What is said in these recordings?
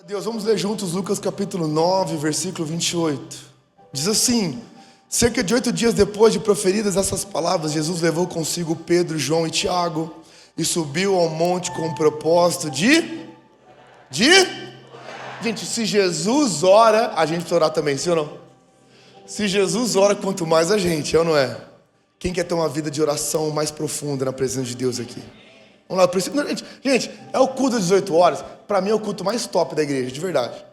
Deus, vamos ler juntos Lucas capítulo 9, versículo 28. Diz assim: cerca de 8 dias depois de proferidas essas palavras, Jesus levou consigo Pedro, João e Tiago e subiu ao monte com o propósito de... Gente, se Jesus ora, a gente precisa orar também, sim ou não? Se Jesus ora, quanto mais a gente, é ou não é? Quem quer ter uma vida de oração mais profunda na presença de Deus aqui? Vamos lá, gente, é o culto das 18 horas. Para mim é o culto mais top da igreja, de verdade.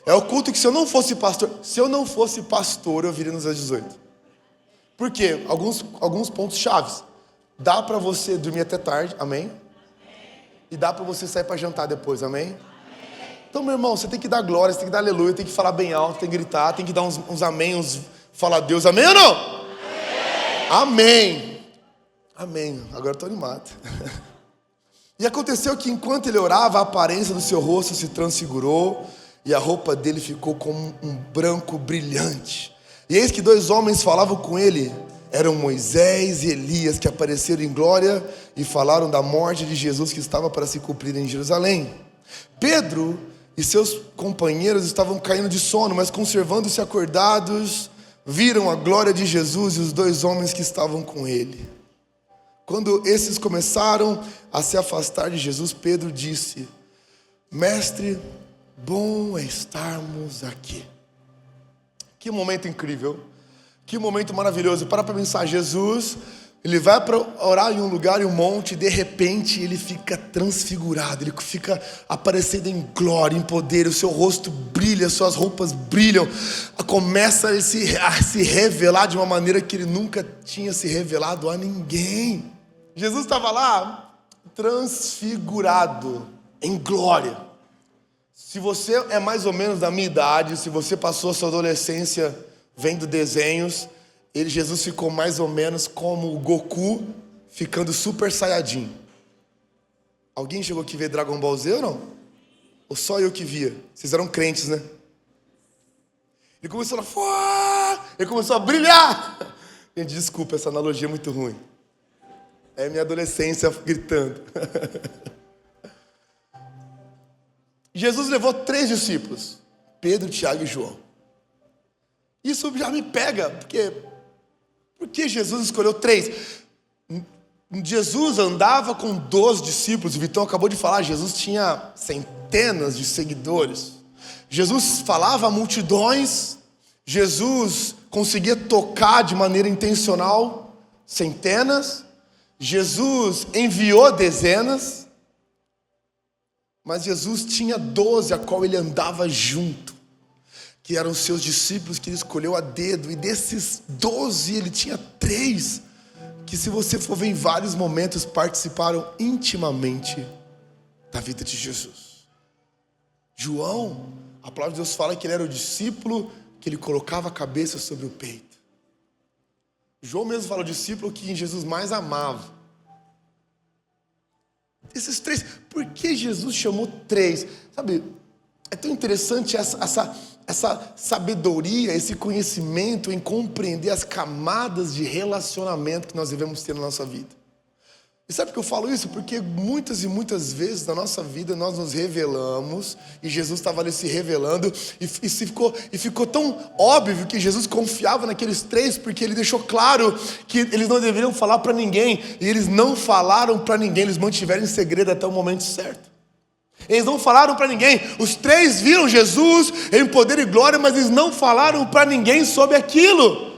É o culto que se eu não fosse pastor, eu viria nos às 18. Por quê? Alguns pontos chaves. Dá para você dormir até tarde, amém? E dá para você sair para jantar depois, amém? Então, meu irmão, você tem que dar glória, você tem que dar aleluia, tem que falar bem alto, tem que gritar, tem que dar uns amém, uns falar Deus, amém ou não? Amém. Amém. Agora eu estou animado. E aconteceu que enquanto ele orava, a aparência do seu rosto se transfigurou e a roupa dele ficou como um branco brilhante. E eis que 2 homens falavam com ele. Eram Moisés e Elias, que apareceram em glória e falaram da morte de Jesus que estava para se cumprir em Jerusalém. Pedro e seus companheiros estavam caindo de sono, mas conservando-se acordados, viram a glória de Jesus e os 2 homens que estavam com ele. Quando esses começaram a se afastar de Jesus, Pedro disse: mestre, bom é estarmos aqui. Que momento incrível, que momento maravilhoso. Para pensar, Jesus, ele vai para orar em um lugar, em um monte, e de repente ele fica transfigurado, ele fica aparecendo em glória, em poder, o seu rosto brilha, suas roupas brilham, começa a se revelar de uma maneira que ele nunca tinha se revelado a ninguém. Jesus estava lá, transfigurado, em glória. Se você é mais ou menos da minha idade, se você passou a sua adolescência vendo desenhos, Jesus ficou mais ou menos como o Goku, ficando super saiyajin. Alguém chegou aqui ver Dragon Ball Z ou não? Ou só eu que via? Vocês eram crentes, né? Ele começou ele começou a brilhar. Gente, desculpa, essa analogia é muito ruim. É minha adolescência gritando. Jesus levou 3 discípulos: Pedro, Tiago e João. Isso já me pega, porque Jesus escolheu 3. Jesus andava com 12 discípulos. O Vitão acabou de falar, Jesus tinha centenas de seguidores. Jesus falava a multidões. Jesus conseguia tocar de maneira intencional centenas. Jesus enviou dezenas, mas Jesus tinha 12 a qual ele andava junto, que eram os seus discípulos que ele escolheu a dedo. E desses 12 ele tinha 3 que, se você for ver, em vários momentos participaram intimamente da vida de Jesus. João, a palavra de Deus fala que ele era o discípulo que ele colocava a cabeça sobre o peito. João mesmo fala o discípulo que Jesus mais amava. Esses 3, por que Jesus chamou 3? Sabe, é tão interessante essa sabedoria, esse conhecimento em compreender as camadas de relacionamento que nós devemos ter na nossa vida. E sabe por que eu falo isso? Porque muitas e muitas vezes na nossa vida nós nos revelamos, e Jesus estava ali se revelando, e ficou tão óbvio que Jesus confiava naqueles 3, porque ele deixou claro que eles não deveriam falar para ninguém, e eles não falaram para ninguém, eles mantiveram em segredo até o momento certo. Eles não falaram para ninguém. Os 3 viram Jesus em poder e glória, mas eles não falaram para ninguém sobre aquilo.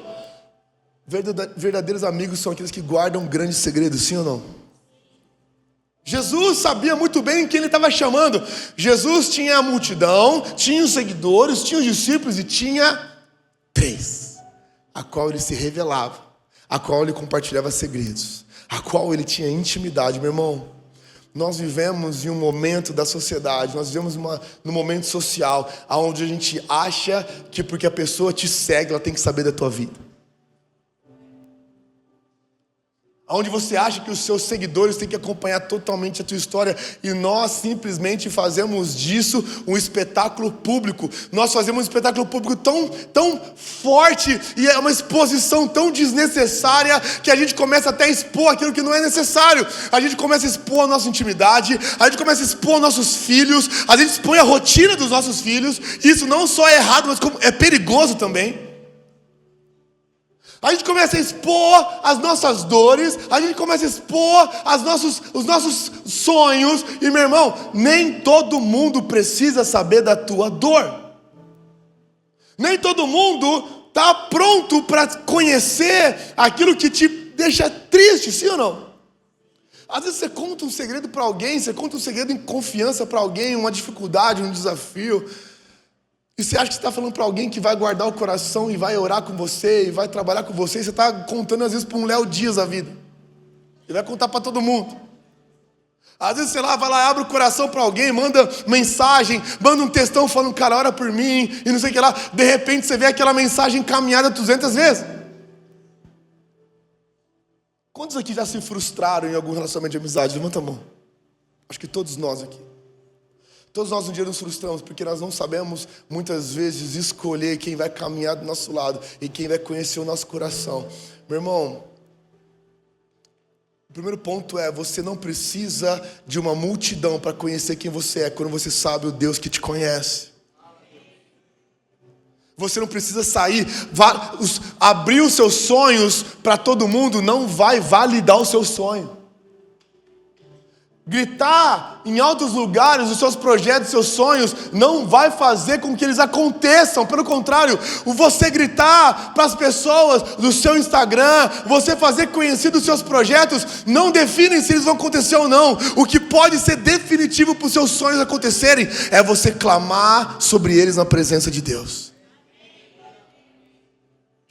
Verdadeiros amigos são aqueles que guardam grandes segredos, sim ou não? Jesus sabia muito bem quem ele estava chamando. Jesus tinha a multidão, tinha os seguidores, tinha os discípulos e tinha 3, a qual ele se revelava, a qual ele compartilhava segredos, a qual ele tinha intimidade. Meu irmão, nós vivemos em um momento da sociedade, nós vivemos num momento social, onde a gente acha que porque a pessoa te segue, ela tem que saber da tua vida. onde você acha que os seus seguidores têm que acompanhar totalmente a tua história, e nós simplesmente fazemos disso um espetáculo público. Nós fazemos um espetáculo público tão forte, e é uma exposição tão desnecessária, que a gente começa até a expor aquilo que não é necessário. A gente começa a expor a nossa intimidade, a gente começa a expor nossos filhos, a gente expõe a rotina dos nossos filhos. Isso não só é errado, mas como é perigoso também. A gente começa a expor as nossas dores, a gente começa a expor os nossos sonhos. E meu irmão, nem todo mundo precisa saber da tua dor. Nem todo mundo está pronto para conhecer aquilo que te deixa triste, sim ou não? Às vezes você conta um segredo para alguém, você conta um segredo em confiança para alguém, uma dificuldade, um desafio. E você acha que você está falando para alguém que vai guardar o coração e vai orar com você e vai trabalhar com você, e você está contando às vezes para um Léo Dias a vida. Ele vai contar para todo mundo. Às vezes, sei lá, vai lá, abre o coração para alguém, manda mensagem, manda um textão falando, cara, ora por mim, e não sei o que lá. De repente você vê aquela mensagem encaminhada 200 vezes. Quantos aqui já se frustraram em algum relacionamento de amizade? Levanta a mão. Acho que todos nós aqui. Todos nós um dia nos frustramos, porque nós não sabemos, muitas vezes, escolher quem vai caminhar do nosso lado e quem vai conhecer o nosso coração. Meu irmão, o primeiro ponto é, você não precisa de uma multidão para conhecer quem você é, quando você sabe o Deus que te conhece. Você não precisa sair, abrir os seus sonhos para todo mundo, não vai validar o seu sonho. Gritar em altos lugares os seus projetos, os seus sonhos, não vai fazer com que eles aconteçam. Pelo contrário, você gritar para as pessoas do seu Instagram, você fazer conhecido os seus projetos, não definem se eles vão acontecer ou não. O que pode ser definitivo para os seus sonhos acontecerem é você clamar sobre eles na presença de Deus.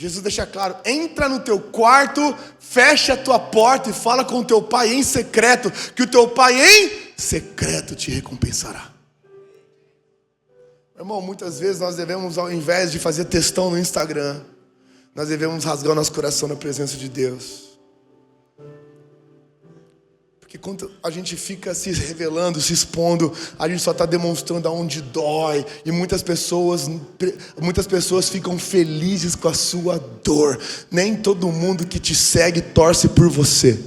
Jesus deixa claro, entra no teu quarto, fecha a tua porta e fala com o teu pai em secreto, que o teu pai em secreto te recompensará. Irmão, muitas vezes nós devemos, ao invés de fazer textão no Instagram, nós devemos rasgar o nosso coração na presença de Deus. Porque quando a gente fica se revelando, se expondo, a gente só está demonstrando aonde dói. E muitas pessoas ficam felizes com a sua dor. Nem todo mundo que te segue torce por você.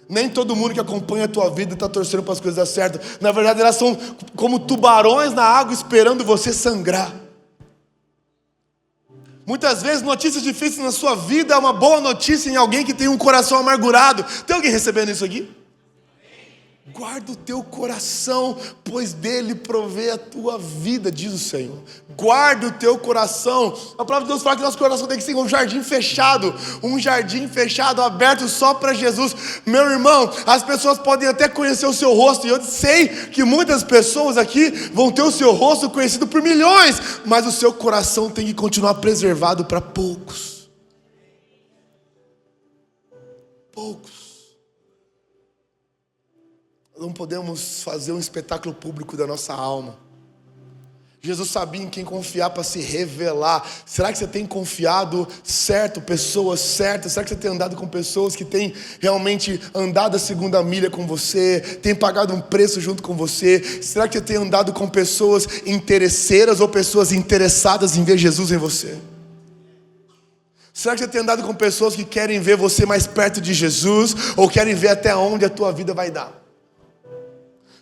Nem todo mundo que acompanha a tua vida está torcendo para as coisas dar certo. Na verdade, elas são como tubarões na água esperando você sangrar. Muitas vezes notícias difíceis na sua vida é uma boa notícia em alguém que tem um coração amargurado. Tem alguém recebendo isso aqui? Guarda o teu coração, pois dele provê a tua vida, diz o Senhor. Guarda o teu coração. A palavra de Deus fala que nosso coração tem que ser um jardim fechado, aberto só para Jesus. Meu irmão, as pessoas podem até conhecer o seu rosto, e eu sei que muitas pessoas aqui vão ter o seu rosto conhecido por milhões, mas o seu coração tem que continuar preservado para poucos. Poucos. Não podemos fazer um espetáculo público da nossa alma. Jesus sabia em quem confiar para se revelar. Será que você tem confiado certo, pessoas certas? Será que você tem andado com pessoas que têm realmente andado a segunda milha com você? Tem pagado um preço junto com você? Será que você tem andado com pessoas interesseiras ou pessoas interessadas em ver Jesus em você? Será que você tem andado com pessoas que querem ver você mais perto de Jesus ou querem ver até onde a tua vida vai dar?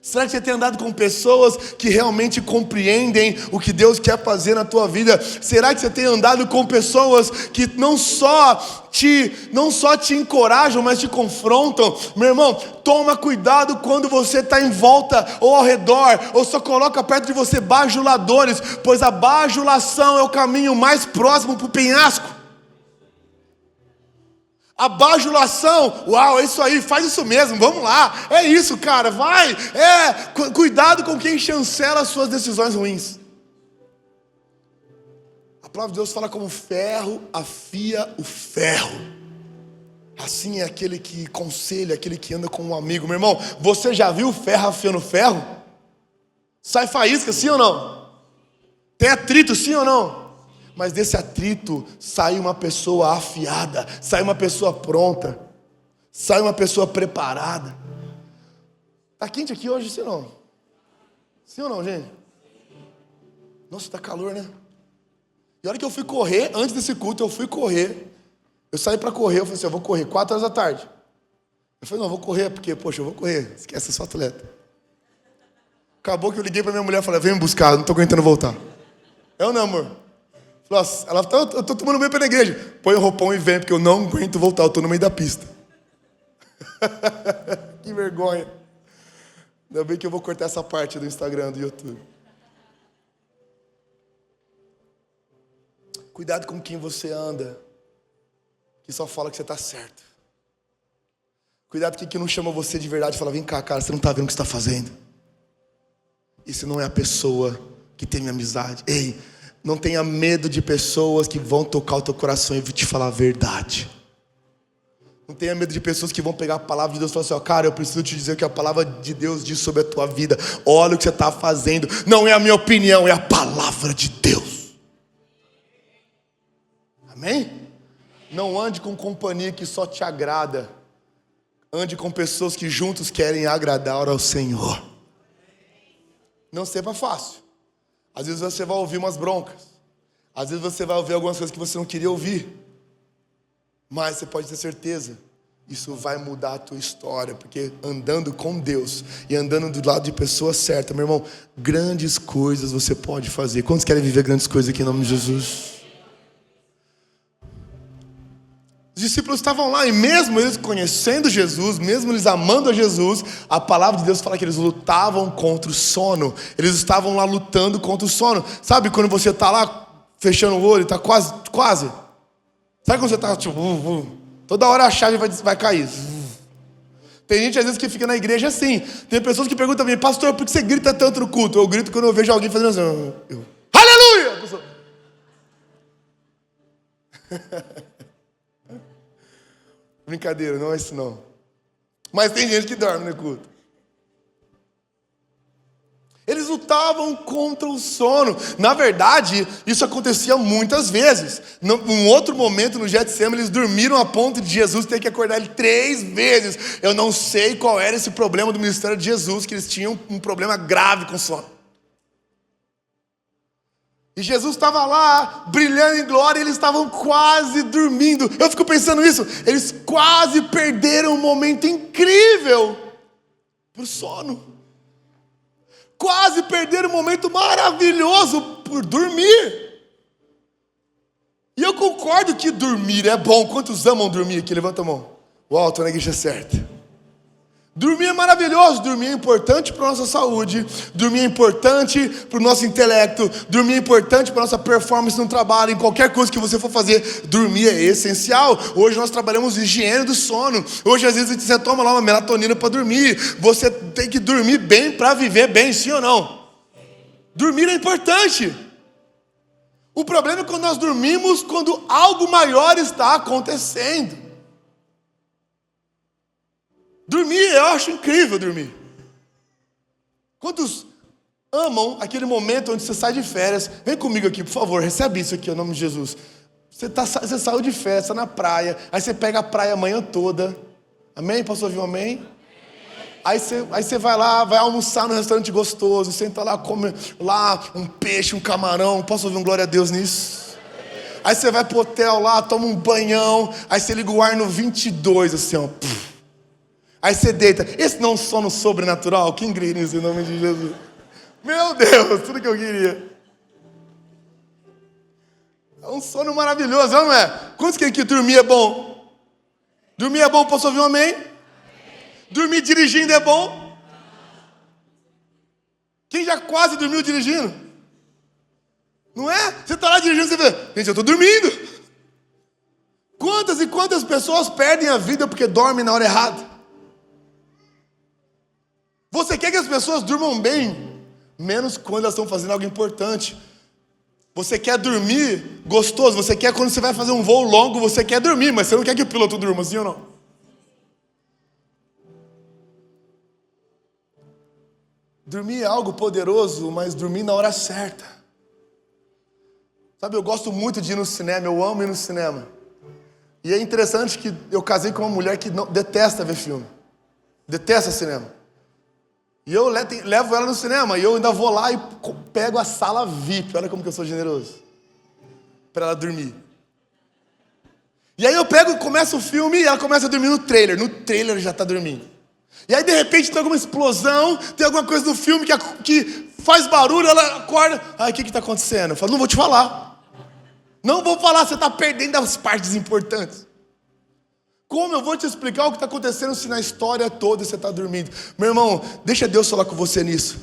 Será que você tem andado com pessoas que realmente compreendem o que Deus quer fazer na tua vida? Será que você tem andado com pessoas que não só te encorajam, mas te confrontam? Meu irmão, toma cuidado quando você está em volta ou ao redor, ou só coloca perto de você bajuladores, pois a bajulação é o caminho mais próximo para o penhasco. A bajulação, uau, é isso aí, faz isso mesmo, vamos lá, é isso, cara, vai, cuidado com quem chancela as suas decisões ruins. A palavra de Deus fala como ferro afia o ferro. Assim é aquele que aconselha, aquele que anda com um amigo. Meu irmão, você já viu ferro afiando ferro? Sai faísca, sim ou não? Tem atrito, sim ou não? Mas desse atrito sai uma pessoa afiada, sai uma pessoa pronta, sai uma pessoa preparada. Tá quente aqui hoje, sim ou não? Sim ou não, gente? Nossa, tá calor, né? E a hora que eu fui correr, antes desse culto, eu fui correr. Eu saí para correr, eu falei assim, eu vou correr 4 horas da tarde. Eu falei, não, eu vou correr, porque, poxa, eu vou correr. Esquece, eu sou atleta. Acabou que eu liguei pra minha mulher e falei, vem me buscar, não tô aguentando voltar. É ou não, amor? Nossa, ela falou, eu tô tomando banho pra ir na igreja. Põe o roupão e vem, porque eu não aguento voltar, eu tô no meio da pista. Que vergonha. Ainda bem que eu vou cortar essa parte do Instagram, do YouTube. Cuidado com quem você anda, que só fala que você está certo. Cuidado com quem não chama você de verdade e fala, vem cá, cara, você não está vendo o que você está fazendo. Isso não é a pessoa que tem minha amizade. Ei, não tenha medo de pessoas que vão tocar o teu coração e te falar a verdade. Não tenha medo de pessoas que vão pegar a palavra de Deus e falar assim, ó, cara, eu preciso te dizer o que a palavra de Deus diz sobre a tua vida. Olha o que você está fazendo. Não é a minha opinião, é a palavra de Deus. Amém? Não ande com companhia que só te agrada. Ande com pessoas que juntos querem agradar ao Senhor. Não seja fácil. Às vezes você vai ouvir umas broncas. Às vezes você vai ouvir algumas coisas que você não queria ouvir. Mas você pode ter certeza, isso vai mudar a tua história. Porque andando com Deus e andando do lado de pessoas certas, meu irmão, grandes coisas você pode fazer. Quantos querem viver grandes coisas aqui em nome de Jesus? Os discípulos estavam lá e mesmo eles conhecendo Jesus, mesmo eles amando a Jesus, a palavra de Deus fala que eles lutavam contra o sono. Eles estavam lá lutando contra o sono. Sabe quando você está lá fechando o olho, está quase? Sabe quando você está tipo, toda hora a chave vai cair. Tem gente às vezes que fica na igreja assim. Tem pessoas que perguntam a mim, pastor, por que você grita tanto no culto? Eu grito quando eu vejo alguém fazendo assim. Aleluia! Brincadeira, não é isso não. Mas tem gente que dorme no culto. Eles lutavam contra o sono. Na verdade, isso acontecia muitas vezes. Num outro momento, no Getsemane, eles dormiram a ponto de Jesus ter que acordar ele 3 vezes. Eu não sei qual era esse problema do ministério de Jesus, que eles tinham um problema grave com sono. E Jesus estava lá, brilhando em glória, e eles estavam quase dormindo. Eu fico pensando nisso. Eles quase perderam um momento incrível por sono. Quase perderam um momento maravilhoso por dormir. E eu concordo que dormir é bom. Quantos amam dormir aqui? Levanta a mão. Uau, estou na igreja certa. Dormir é maravilhoso, dormir é importante para a nossa saúde, dormir é importante para o nosso intelecto, dormir é importante para a nossa performance no trabalho, em qualquer coisa que você for fazer, dormir é essencial. Hoje nós trabalhamos higiene do sono, hoje às vezes você toma lá uma melatonina para dormir, você tem que dormir bem para viver bem, sim ou não? Dormir é importante. O problema é quando nós dormimos quando algo maior está acontecendo. Dormir, eu acho incrível dormir. Quantos amam aquele momento onde você sai de férias? Vem comigo aqui, por favor, recebe isso aqui, em nome de Jesus. Você saiu de férias, está na praia, aí você pega a praia a manhã toda. Amém? Posso ouvir um amém? Aí você vai lá, vai almoçar num restaurante gostoso, senta lá, come lá um peixe, um camarão. Posso ouvir um glória a Deus nisso? Aí você vai pro hotel lá, toma um banhão, aí você liga o ar no 22, assim, ó. Aí você deita. Esse não é um sono sobrenatural? Quem grita isso em nome de Jesus? Meu Deus, tudo que eu queria. É um sono maravilhoso, não é? Quantos querem que dormir é bom? Dormir é bom, posso ouvir um amém? Dormir dirigindo é bom? Quem já quase dormiu dirigindo? Não é? Você está lá dirigindo, você vê, gente, eu estou dormindo. Quantas e quantas pessoas perdem a vida porque dormem na hora errada? Você quer que as pessoas durmam bem, menos quando elas estão fazendo algo importante. Você quer dormir gostoso, você quer quando você vai fazer um voo longo, você quer dormir, mas você não quer que o piloto durma, sim ou não? Dormir é algo poderoso, mas dormir na hora certa. Sabe, eu gosto muito de ir no cinema, eu amo ir no cinema. E é interessante que eu casei com uma mulher que detesta ver filme. Detesta cinema. E eu levo ela no cinema, e eu ainda vou lá e pego a sala VIP. Olha como que eu sou generoso. Para ela dormir. E aí eu começo o filme e ela começa a dormir no trailer. No trailer já está dormindo. E aí de repente tem alguma explosão, tem alguma coisa no filme que faz barulho, ela acorda. Ai, o que está acontecendo? Eu falo, não vou te falar. Não vou falar, você está perdendo as partes importantes. Como eu vou te explicar o que está acontecendo se na história toda você está dormindo? Meu irmão, deixa Deus falar com você nisso.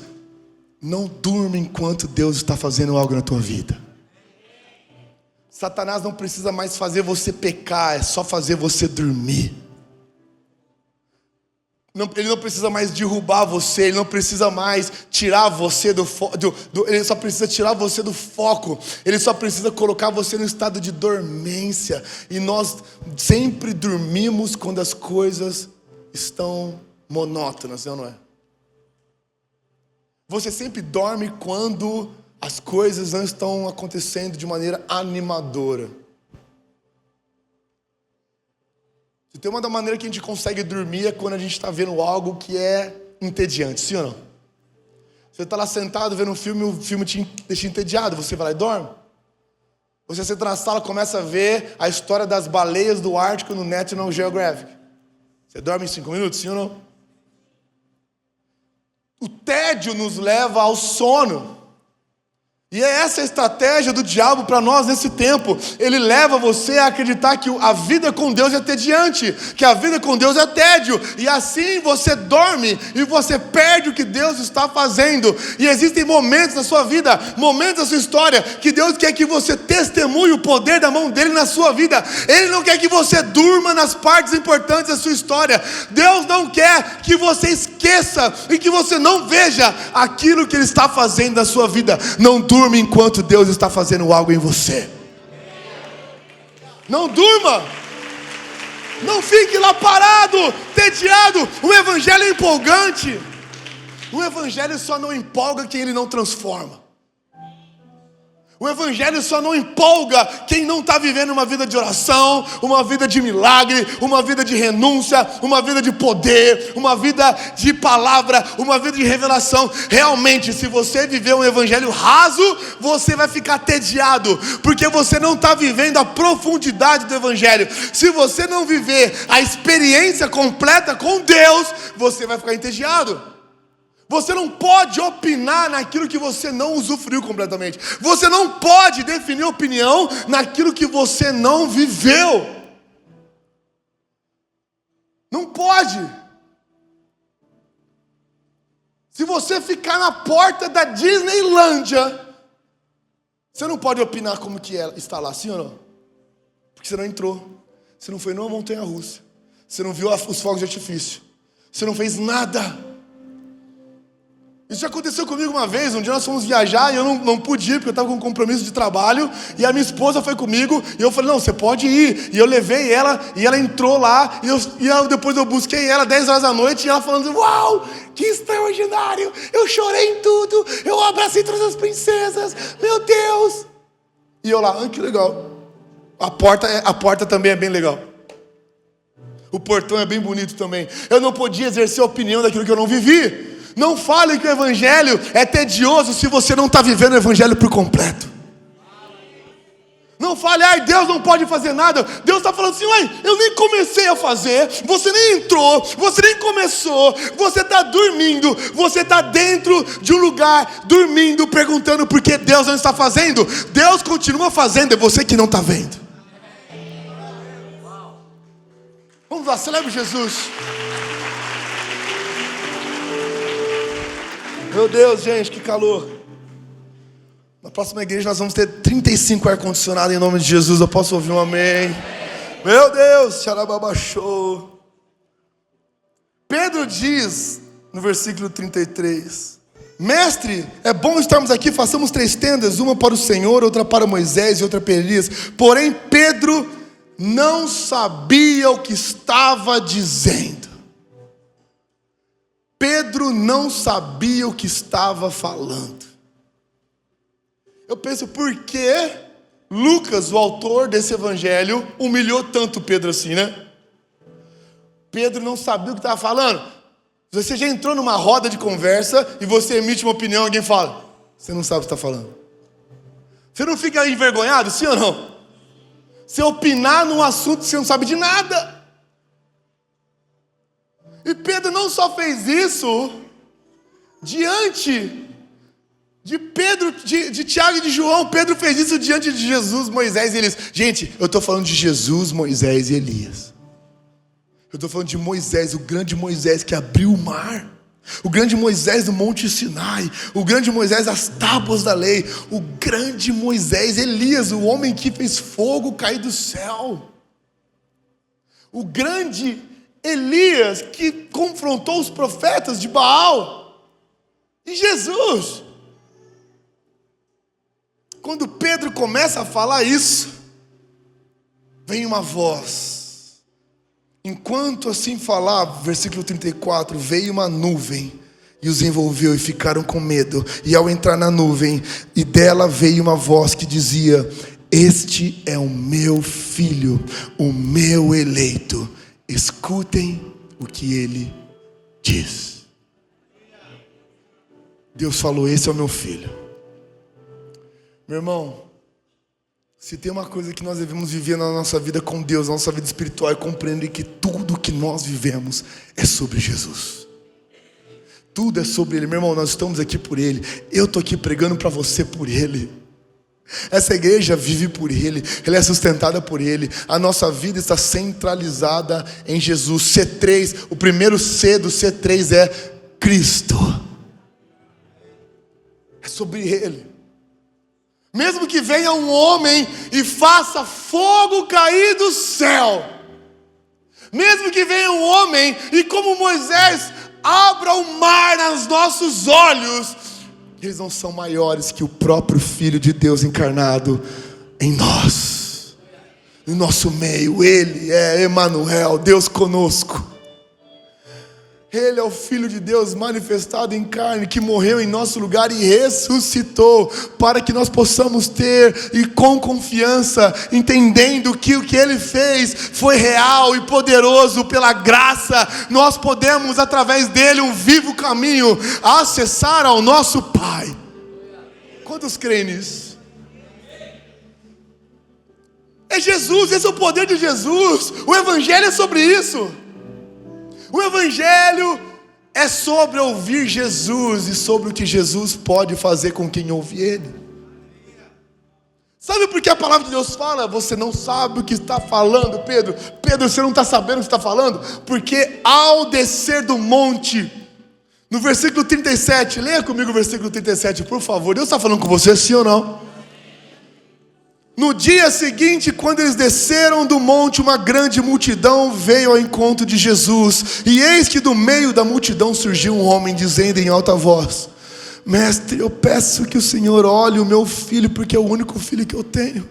Não durma enquanto Deus está fazendo algo na tua vida. Satanás não precisa mais fazer você pecar, é só fazer você dormir. Ele não precisa mais derrubar você, ele não precisa mais tirar você ele só precisa tirar você do foco, ele só precisa colocar você no estado de dormência. E nós sempre dormimos quando as coisas estão monótonas, não é? Você sempre dorme quando as coisas não estão acontecendo de maneira animadora. Se tem uma da maneira que a gente consegue dormir é quando a gente está vendo algo que é entediante, sim ou não? Você está lá sentado vendo um filme, o filme te deixa entediado, você vai lá e dorme. Você senta na sala e começa a ver a história das baleias do Ártico no National Geographic. Você dorme em 5 minutos, sim ou não? O tédio nos leva ao sono. E é essa a estratégia do diabo para nós nesse tempo. Ele leva você a acreditar que a vida com Deus é tediante, que a vida com Deus é tédio. E assim você dorme e você perde o que Deus está fazendo. E existem momentos na sua vida, momentos da sua história, que Deus quer que você testemunhe o poder da mão dele na sua vida. Ele não quer que você durma nas partes importantes da sua história. Deus não quer que você esqueça e que você não veja aquilo que ele está fazendo na sua vida. Não durma enquanto Deus está fazendo algo em você. Não durma. Não fique lá parado, tediado. O evangelho é empolgante. O evangelho só não empolga quem ele não transforma. O evangelho só não empolga quem não está vivendo uma vida de oração, uma vida de milagre, uma vida de renúncia, uma vida de poder, uma vida de palavra, uma vida de revelação. Realmente, se você viver um evangelho raso, você vai ficar tediado, porque você não está vivendo a profundidade do evangelho. Se você não viver a experiência completa com Deus, você vai ficar entediado. Você não pode opinar naquilo que você não usufruiu completamente. Você não pode definir opinião naquilo que você não viveu. Não pode. Se você ficar na porta da Disneylândia, você não pode opinar como que ela está lá, sim ou não? Porque você não entrou. Você não foi numa montanha-russa. Você não viu os fogos de artifício. Você não fez nada. Isso já aconteceu comigo uma vez. Um dia nós fomos viajar e eu não pude ir porque eu estava com um compromisso de trabalho. E a minha esposa foi comigo e eu falei, não, você pode ir. E eu levei ela e ela entrou lá. Depois eu busquei ela 10 horas da noite e ela falando, uau, que extraordinário. Eu chorei em tudo. Eu abracei todas as princesas. Meu Deus. E eu lá, que legal. A porta também é bem legal. O portão é bem bonito também. Eu não podia exercer opinião daquilo que eu não vivi. Não fale que o evangelho é tedioso se você não está vivendo o evangelho por completo. Não fale, Deus não pode fazer nada. Deus está falando assim, eu nem comecei a fazer. Você nem entrou, você nem começou. Você está dormindo, você está dentro de um lugar, dormindo, perguntando por que Deus não está fazendo. Deus continua fazendo, é você que não está vendo. Vamos lá, celebre Jesus. Meu Deus, gente, que calor. Na próxima igreja nós vamos ter 35 ar-condicionado em nome de Jesus. Eu posso ouvir um amém? Meu Deus, xarababachou. Pedro diz no versículo 33: Mestre, é bom estarmos aqui, façamos 3 tendas, uma para o Senhor, outra para Moisés e outra para Elias. Porém Pedro não sabia o que estava dizendo. Pedro não sabia o que estava falando. Eu penso, por que Lucas, o autor desse evangelho, humilhou tanto Pedro assim, né? Pedro não sabia o que estava falando. Você já entrou numa roda de conversa e você emite uma opinião, alguém fala, você não sabe o que está falando. Você não fica envergonhado, sim ou não? Você opinar num assunto que você não sabe de nada. E Pedro não só fez isso diante de Pedro, de Tiago e de João. Pedro fez isso diante de Jesus, Moisés e Elias. Gente, eu estou falando de Jesus, Moisés e Elias. Eu estou falando de Moisés, o grande Moisés que abriu o mar. O grande Moisés do Monte Sinai. O grande Moisés das tábuas da lei. O grande Moisés, Elias, o homem que fez fogo cair do céu. O grande Elias que confrontou os profetas de Baal. E Jesus. Quando Pedro começa a falar isso, vem uma voz. Enquanto assim falava, versículo 34, veio uma nuvem e os envolveu e ficaram com medo. E ao entrar na nuvem, e dela veio uma voz que dizia: este é o meu filho, o meu eleito. Escutem o que ele diz. Deus falou: esse é o meu filho. Meu irmão, se tem uma coisa que nós devemos viver na nossa vida com Deus, na nossa vida espiritual, é compreender que tudo que nós vivemos é sobre Jesus. Tudo é sobre Ele. Meu irmão, nós estamos aqui por Ele. Eu estou aqui pregando para você por Ele. Essa igreja vive por Ele. Ela é sustentada por Ele. A nossa vida está centralizada em Jesus. C3, o primeiro C do C3 é Cristo. É sobre Ele. Mesmo que venha um homem e faça fogo cair do céu. Mesmo que venha um homem e, como Moisés, abra o mar nos nossos olhos, eles não são maiores que o próprio Filho de Deus encarnado em nós, no nosso meio. Ele é Emanuel, Deus conosco. Ele é o Filho de Deus manifestado em carne, que morreu em nosso lugar e ressuscitou, para que nós possamos ter, e com confiança, entendendo que o que Ele fez foi real e poderoso. Pela graça, nós podemos, através dele, um vivo caminho, acessar ao nosso Pai. Quantos creem nisso? É Jesus, esse é o poder de Jesus. O Evangelho é sobre isso. O Evangelho é sobre ouvir Jesus e sobre o que Jesus pode fazer com quem ouve Ele. Sabe por que a palavra de Deus fala? Você não sabe o que está falando, Pedro. Pedro, você não está sabendo o que está falando? Porque ao descer do monte, no versículo 37, leia comigo o versículo 37, por favor. Deus está falando com você, sim ou não? No dia seguinte, quando eles desceram do monte, uma grande multidão veio ao encontro de Jesus. E eis que do meio da multidão surgiu um homem dizendo em alta voz: Mestre, eu peço que o Senhor olhe o meu filho, porque é o único filho que eu tenho.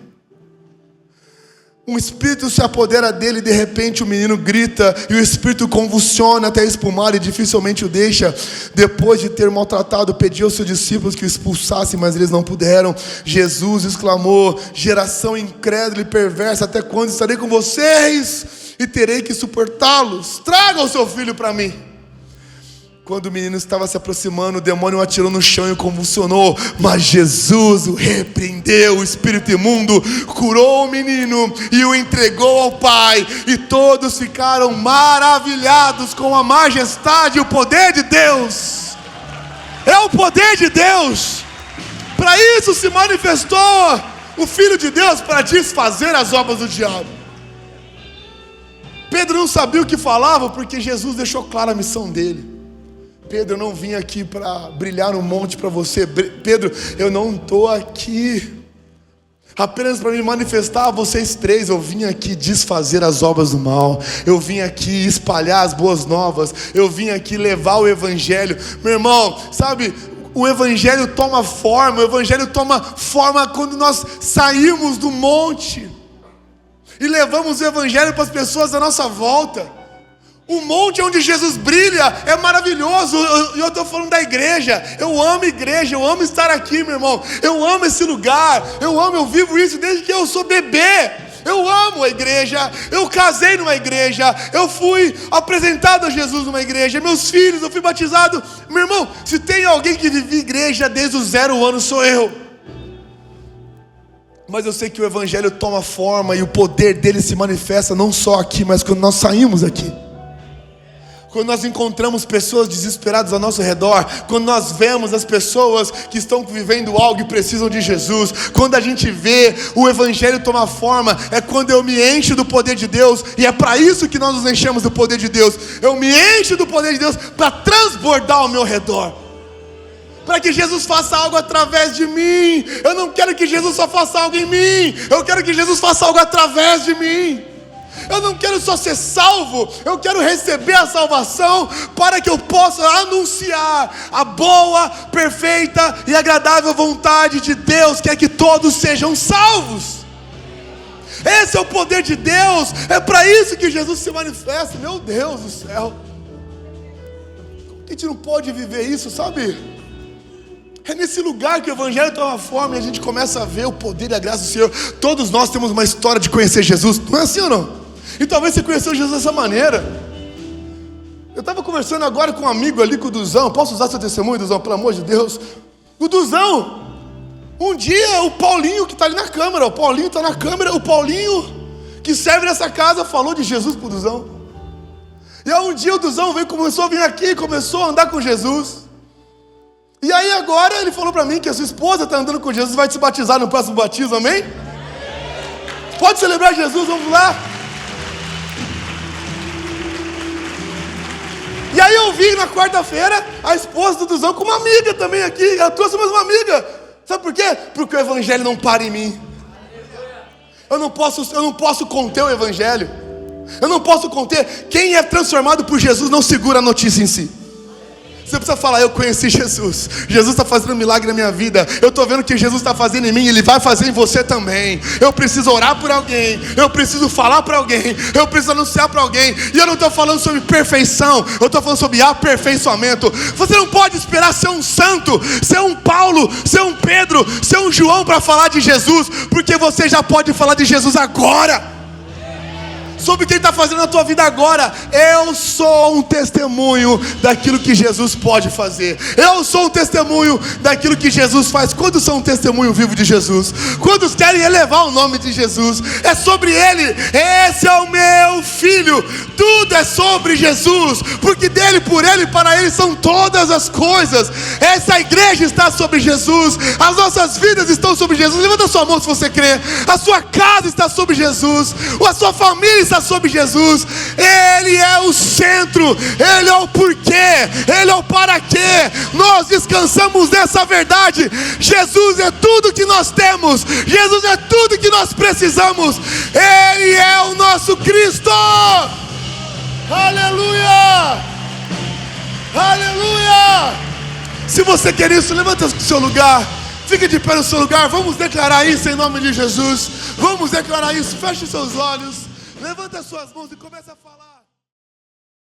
Um espírito se apodera dele e de repente o menino grita, e o espírito convulsiona até espumar e dificilmente o deixa. Depois de ter maltratado, pediu aos seus discípulos que o expulsassem, mas eles não puderam. Jesus exclamou: geração incrédula e perversa, até quando estarei com vocês e terei que suportá-los? Traga o seu filho para mim. Quando o menino estava se aproximando, o demônio o atirou no chão e o convulsionou. Mas Jesus o repreendeu, o espírito imundo curou o menino e o entregou ao Pai. E todos ficaram maravilhados com a majestade e o poder de Deus. É o poder de Deus. Para isso se manifestou o Filho de Deus, para desfazer as obras do diabo. Pedro não sabia o que falava, porque Jesus deixou clara a missão dele. Pedro, eu não vim aqui para brilhar no monte para você. Pedro, eu não estou aqui apenas para me manifestar a vocês três. Eu vim aqui desfazer as obras do mal. Eu vim aqui espalhar as boas novas. Eu vim aqui levar o Evangelho. Meu irmão, sabe, o Evangelho toma forma. O Evangelho toma forma quando nós saímos do monte e levamos o Evangelho para as pessoas à nossa volta. O monte onde Jesus brilha é maravilhoso. E eu estou falando da igreja. Eu amo a igreja, eu amo estar aqui, meu irmão. Eu amo esse lugar, eu vivo isso desde que eu sou bebê. Eu amo a igreja, eu casei numa igreja, eu fui apresentado a Jesus numa igreja, meus filhos, eu fui batizado. Meu irmão, se tem alguém que vive igreja desde os 0 anos, sou eu. Mas eu sei que o evangelho toma forma e o poder dele se manifesta não só aqui, mas quando nós saímos aqui. Quando nós encontramos pessoas desesperadas ao nosso redor, quando nós vemos as pessoas que estão vivendo algo e precisam de Jesus, quando a gente vê o evangelho tomar forma, é quando eu me encho do poder de Deus, e é para isso que nós nos enchemos do poder de Deus. Eu me encho do poder de Deus para transbordar ao meu redor, para que Jesus faça algo através de mim. Eu não quero que Jesus só faça algo em mim, eu quero que Jesus faça algo através de mim. Eu não quero só ser salvo, eu quero receber a salvação para que eu possa anunciar a boa, perfeita e agradável vontade de Deus, que é que todos sejam salvos. Esse é o poder de Deus, é para isso que Jesus se manifesta. Meu Deus do céu, a gente não pode viver isso, sabe? É nesse lugar que o evangelho toma forma e a gente começa a ver o poder e a graça do Senhor. Todos nós temos uma história de conhecer Jesus, não é assim ou não? E talvez você conheceu Jesus dessa maneira. Eu estava conversando agora com um amigo ali, com o Duzão. Posso usar seu testemunho, Duzão? Pelo amor de Deus. O Duzão, um dia o Paulinho que está ali na câmera, o Paulinho está na câmera, o Paulinho que serve nessa casa falou de Jesus para o Duzão. E aí um dia o Duzão começou a vir aqui, começou a andar com Jesus. E aí agora ele falou para mim que a sua esposa está andando com Jesus, vai se batizar no próximo batismo, amém? Pode celebrar Jesus, vamos lá. E aí eu vi na quarta-feira a esposa do Duzão com uma amiga também aqui. Ela trouxe mais uma amiga. Sabe por quê? Porque o evangelho não para em mim. Eu não posso conter o evangelho. Eu não posso conter. Quem é transformado por Jesus não segura a notícia em si. Você precisa falar: eu conheci Jesus, Jesus está fazendo um milagre na minha vida, eu estou vendo o que Jesus está fazendo em mim, Ele vai fazer em você também. Eu preciso orar por alguém, eu preciso falar para alguém, eu preciso anunciar para alguém. E eu não estou falando sobre perfeição, eu estou falando sobre aperfeiçoamento. Você não pode esperar ser um santo, ser um Paulo, ser um Pedro, ser um João para falar de Jesus, porque você já pode falar de Jesus agora. Sobre o que Ele está fazendo na tua vida agora. Eu sou um testemunho daquilo que Jesus pode fazer. Eu sou um testemunho daquilo que Jesus faz. Quantos são um testemunho vivo de Jesus? Quantos querem elevar o nome de Jesus? É sobre Ele. Esse é o meu filho. Tudo é sobre Jesus, porque dele, por Ele e para Ele são todas as coisas. Essa igreja está sobre Jesus. As nossas vidas estão sobre Jesus. Levanta a sua mão se você crê. A sua casa está sobre Jesus. A sua família está sobre Jesus. Ele é o centro, Ele é o porquê, Ele é o para quê. Nós descansamos nessa verdade. Jesus é tudo que nós temos, Jesus é tudo que nós precisamos. Ele é o nosso Cristo. Aleluia, aleluia. Se você quer isso, levanta o seu lugar, fique de pé no seu lugar. Vamos declarar isso em nome de Jesus. Vamos declarar isso. Feche seus olhos, levanta as suas mãos e começa a falar.